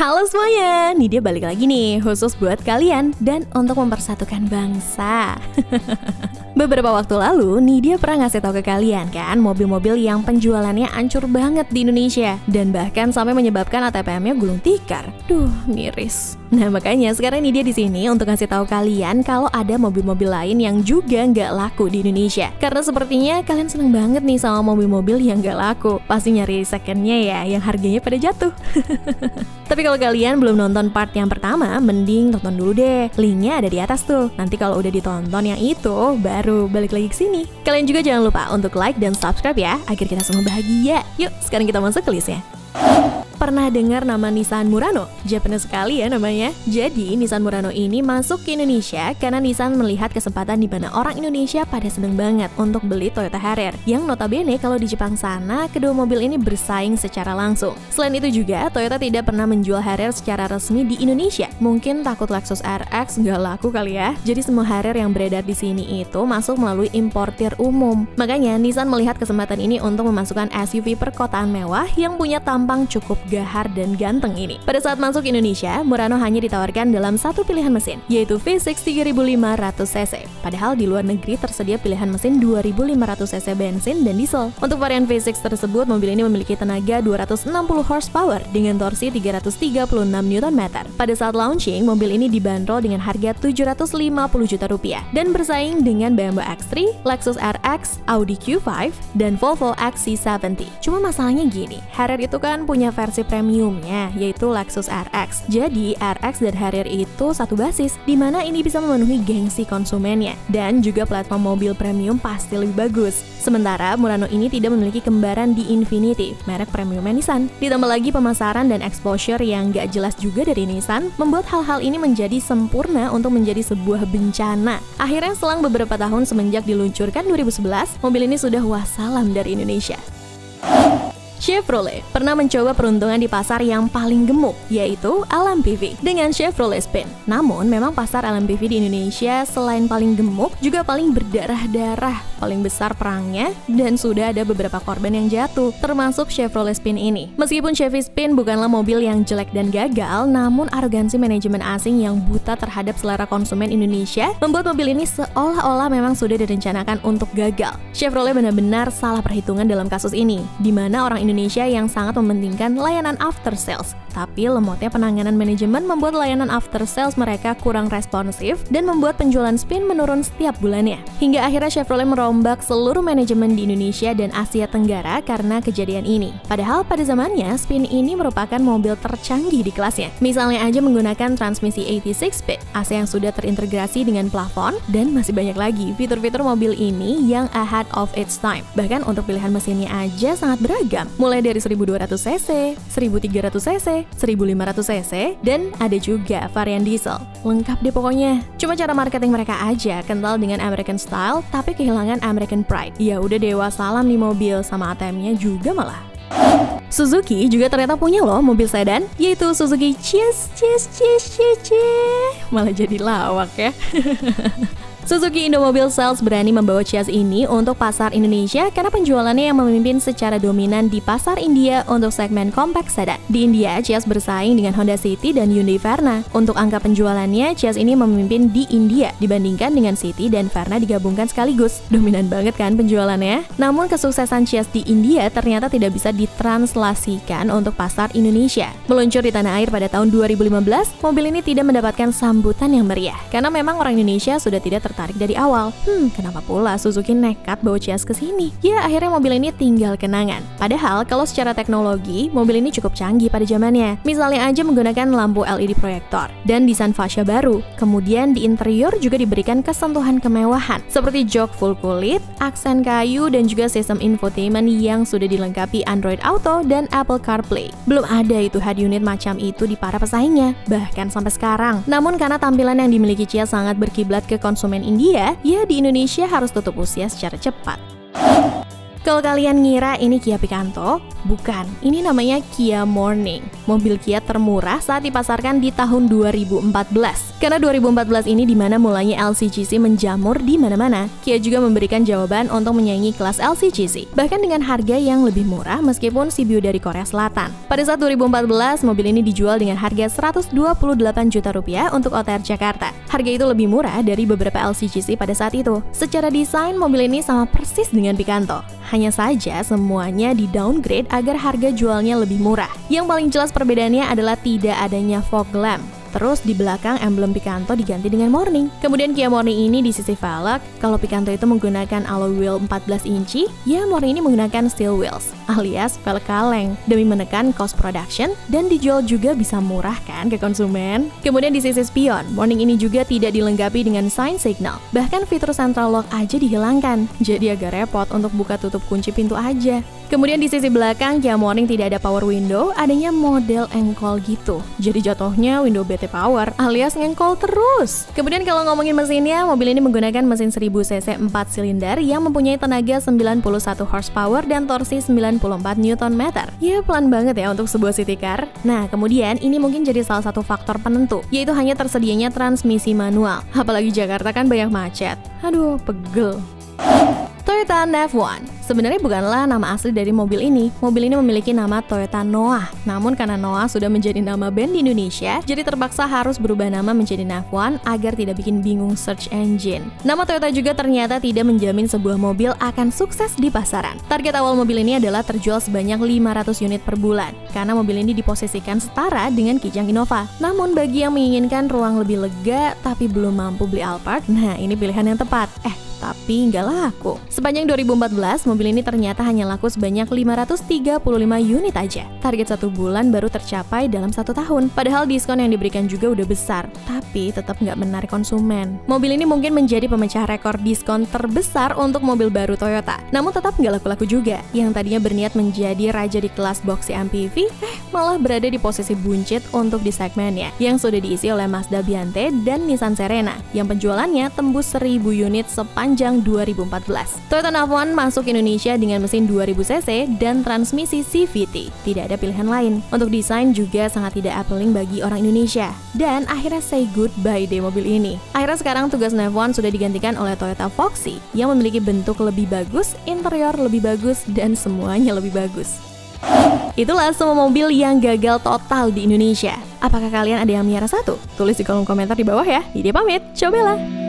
Halo semuanya, nih dia balik lagi nih, khusus buat kalian dan untuk mempersatukan bangsa. Beberapa waktu lalu, Nidia pernah ngasih tahu ke kalian kan, mobil-mobil yang penjualannya ancur banget di Indonesia dan bahkan sampai menyebabkan ATPM-nya gulung tikar. Duh, miris. Nah, makanya sekarang Nidia di sini untuk ngasih tahu kalian kalau ada mobil-mobil lain yang juga nggak laku di Indonesia. Karena sepertinya kalian seneng banget nih sama mobil-mobil yang nggak laku. Pasti nyari second-nya ya, yang harganya pada jatuh. Tapi kalau kalian belum nonton part yang pertama, mending tonton dulu deh. Linknya ada di atas tuh. Nanti kalau udah ditonton yang itu, baru balik lagi ke sini. Kalian juga jangan lupa untuk like dan subscribe ya, agar kita semua bahagia. Yuk, sekarang kita masuk ke listnya. Pernah dengar nama Nissan Murano? Japanese sekali ya namanya. Jadi, Nissan Murano ini masuk ke Indonesia karena Nissan melihat kesempatan di mana orang Indonesia pada seneng banget untuk beli Toyota Harrier. Yang notabene kalau di Jepang sana, kedua mobil ini bersaing secara langsung. Selain itu juga, Toyota tidak pernah menjual Harrier secara resmi di Indonesia. Mungkin takut Lexus RX nggak laku kali ya. Jadi semua Harrier yang beredar di sini itu masuk melalui importir umum. Makanya, Nissan melihat kesempatan ini untuk memasukkan SUV perkotaan mewah yang punya tampang cukup gahar dan ganteng ini. Pada saat masuk Indonesia, Murano hanya ditawarkan dalam satu pilihan mesin, yaitu V6 3500cc. Padahal di luar negeri tersedia pilihan mesin 2500cc bensin dan diesel. Untuk varian V6 tersebut, mobil ini memiliki tenaga 260 horsepower dengan torsi 336 Nm. Pada saat launching, mobil ini dibanderol dengan harga 750 juta rupiah dan bersaing dengan BMW X3, Lexus RX, Audi Q5, dan Volvo XC70. Cuma masalahnya gini, Harrier itu kan punya versi premiumnya, yaitu Lexus RX. Jadi, RX dan Harrier itu satu basis, di mana ini bisa memenuhi gengsi konsumennya. Dan juga platform mobil premium pasti lebih bagus. Sementara, Murano ini tidak memiliki kembaran di Infiniti, merek premium Nissan. Ditambah lagi pemasaran dan exposure yang gak jelas juga dari Nissan, membuat hal-hal ini menjadi sempurna untuk menjadi sebuah bencana. Akhirnya, selang beberapa tahun semenjak diluncurkan 2011, mobil ini sudah wassalam dari Indonesia. Chevrolet pernah mencoba peruntungan di pasar yang paling gemuk, yaitu LMPV dengan Chevrolet Spin. Namun, memang pasar LMPV di Indonesia selain paling gemuk, juga paling berdarah-darah, paling besar perangnya, dan sudah ada beberapa korban yang jatuh, termasuk Chevrolet Spin ini. Meskipun Chevy Spin bukanlah mobil yang jelek dan gagal, namun arogansi manajemen asing yang buta terhadap selera konsumen Indonesia membuat mobil ini seolah-olah memang sudah direncanakan untuk gagal. Chevrolet benar-benar salah perhitungan dalam kasus ini, di mana orang Indonesia yang sangat mementingkan layanan after sales. Tapi lemotnya penanganan manajemen membuat layanan after sales mereka kurang responsif dan membuat penjualan Spin menurun setiap bulannya. Hingga akhirnya Chevrolet merombak seluruh manajemen di Indonesia dan Asia Tenggara karena kejadian ini. Padahal pada zamannya Spin ini merupakan mobil tercanggih di kelasnya. Misalnya aja menggunakan transmisi 86-speed, AC yang sudah terintegrasi dengan plafon, dan masih banyak lagi fitur-fitur mobil ini yang ahead of its time. Bahkan untuk pilihan mesinnya aja sangat beragam. Mulai dari 1200cc, 1300cc, 1500cc, dan ada juga varian diesel. Lengkap deh pokoknya. Cuma cara marketing mereka aja kental dengan American style, tapi kehilangan American pride. Ya udah dewa salam nih mobil, sama ATM-nya juga malah. Suzuki juga ternyata punya loh mobil sedan, yaitu Suzuki Ciaz. Malah jadi lawak ya. Suzuki Indomobil Sales berani membawa Ciaz ini untuk pasar Indonesia karena penjualannya yang memimpin secara dominan di pasar India untuk segmen compact sedan. Di India, Ciaz bersaing dengan Honda City dan Hyundai Verna. Untuk angka penjualannya, Ciaz ini memimpin di India dibandingkan dengan City dan Verna digabungkan sekaligus. Dominan banget kan penjualannya? Namun kesuksesan Ciaz di India ternyata tidak bisa ditranslasikan untuk pasar Indonesia. Meluncur di tanah air pada tahun 2015, mobil ini tidak mendapatkan sambutan yang meriah karena memang orang Indonesia sudah tidak tertarik dari awal. Kenapa pula Suzuki nekat bawa Ciaz ke sini? Ya, akhirnya mobil ini tinggal kenangan. Padahal kalau secara teknologi, mobil ini cukup canggih pada zamannya. Misalnya aja menggunakan lampu LED proyektor dan desain fascia baru. Kemudian di interior juga diberikan kesentuhan kemewahan seperti jok full kulit, aksen kayu, dan juga sistem infotainment yang sudah dilengkapi Android Auto dan Apple CarPlay. Belum ada itu head unit macam itu di para pesaingnya, bahkan sampai sekarang. Namun karena tampilan yang dimiliki Ciaz sangat berkiblat ke konsumen India, ya di Indonesia harus tutup usia secara cepat. Kalau kalian ngira ini Kia Picanto, Bukan, ini namanya Kia Morning. Mobil Kia termurah saat dipasarkan di tahun 2014. Karena 2014 ini dimana mulanya LCGC menjamur di mana-mana, Kia juga memberikan jawaban untuk menyaingi kelas LCGC. Bahkan dengan harga yang lebih murah meskipun CBU dari Korea Selatan. Pada saat 2014, mobil ini dijual dengan harga 128 juta rupiah untuk OTR Jakarta. Harga itu lebih murah dari beberapa LCGC pada saat itu. Secara desain, mobil ini sama persis dengan Picanto. Hanya saja semuanya di-downgrade agar harga jualnya lebih murah. Yang paling jelas perbedaannya adalah tidak adanya fog lamp. Terus di belakang emblem Picanto diganti dengan Morning. Kemudian Kia Morning ini di sisi velg, kalau Picanto itu menggunakan alloy wheel 14 inci, ya Morning ini menggunakan steel wheels, alias velg kaleng, demi menekan cost production dan dijual juga bisa murah kan ke konsumen. Kemudian di sisi spion, Morning ini juga tidak dilengkapi dengan sign signal. Bahkan fitur central lock aja dihilangkan, jadi agak repot untuk buka tutup kunci pintu aja. Kemudian di sisi belakang, Kia Morning tidak ada power window, adanya model engkol gitu. Jadi jatuhnya window BT power alias ngengkol terus. Kemudian kalau ngomongin mesinnya, mobil ini menggunakan mesin 1000 cc 4 silinder yang mempunyai tenaga 91 horsepower dan torsi 94 Nm. Ya pelan banget ya untuk sebuah city car. Nah kemudian ini mungkin jadi salah satu faktor penentu, yaitu hanya tersedianya transmisi manual. Apalagi Jakarta kan banyak macet. Aduh, pegel. Toyota Nav1 sebenarnya bukanlah nama asli dari mobil ini. Mobil ini memiliki nama Toyota Noah. Namun karena Noah sudah menjadi nama band di Indonesia, jadi terpaksa harus berubah nama menjadi Nav1 agar tidak bikin bingung search engine. Nama Toyota juga ternyata tidak menjamin sebuah mobil akan sukses di pasaran. Target awal mobil ini adalah terjual sebanyak 500 unit per bulan, karena mobil ini diposisikan setara dengan Kijang Innova. Namun bagi yang menginginkan ruang lebih lega tapi belum mampu beli Alphard, nah ini pilihan yang tepat. Tapi nggak laku. Sepanjang 2014, mobil ini ternyata hanya laku sebanyak 535 unit aja. Target 1 bulan baru tercapai dalam 1 tahun. Padahal diskon yang diberikan juga udah besar, tapi tetap nggak menarik konsumen. Mobil ini mungkin menjadi pemecah rekor diskon terbesar untuk mobil baru Toyota. Namun tetap nggak laku-laku juga. Yang tadinya berniat menjadi raja di kelas boxy MPV, malah berada di posisi buncit untuk di segmennya, yang sudah diisi oleh Mazda Biante dan Nissan Serena, yang penjualannya tembus 1000 unit sepanjang 2014. Toyota Nav1 masuk Indonesia dengan mesin 2000 cc dan transmisi CVT. Tidak ada pilihan lain. Untuk desain juga sangat tidak appealing bagi orang Indonesia. Dan akhirnya say goodbye deh mobil ini. Akhirnya sekarang tugas Nav1 sudah digantikan oleh Toyota Foxy yang memiliki bentuk lebih bagus, interior lebih bagus, dan semuanya lebih bagus. Itulah semua mobil yang gagal total di Indonesia. Apakah kalian ada yang miara satu? Tulis di kolom komentar di bawah ya. Dia pamit, cobalah.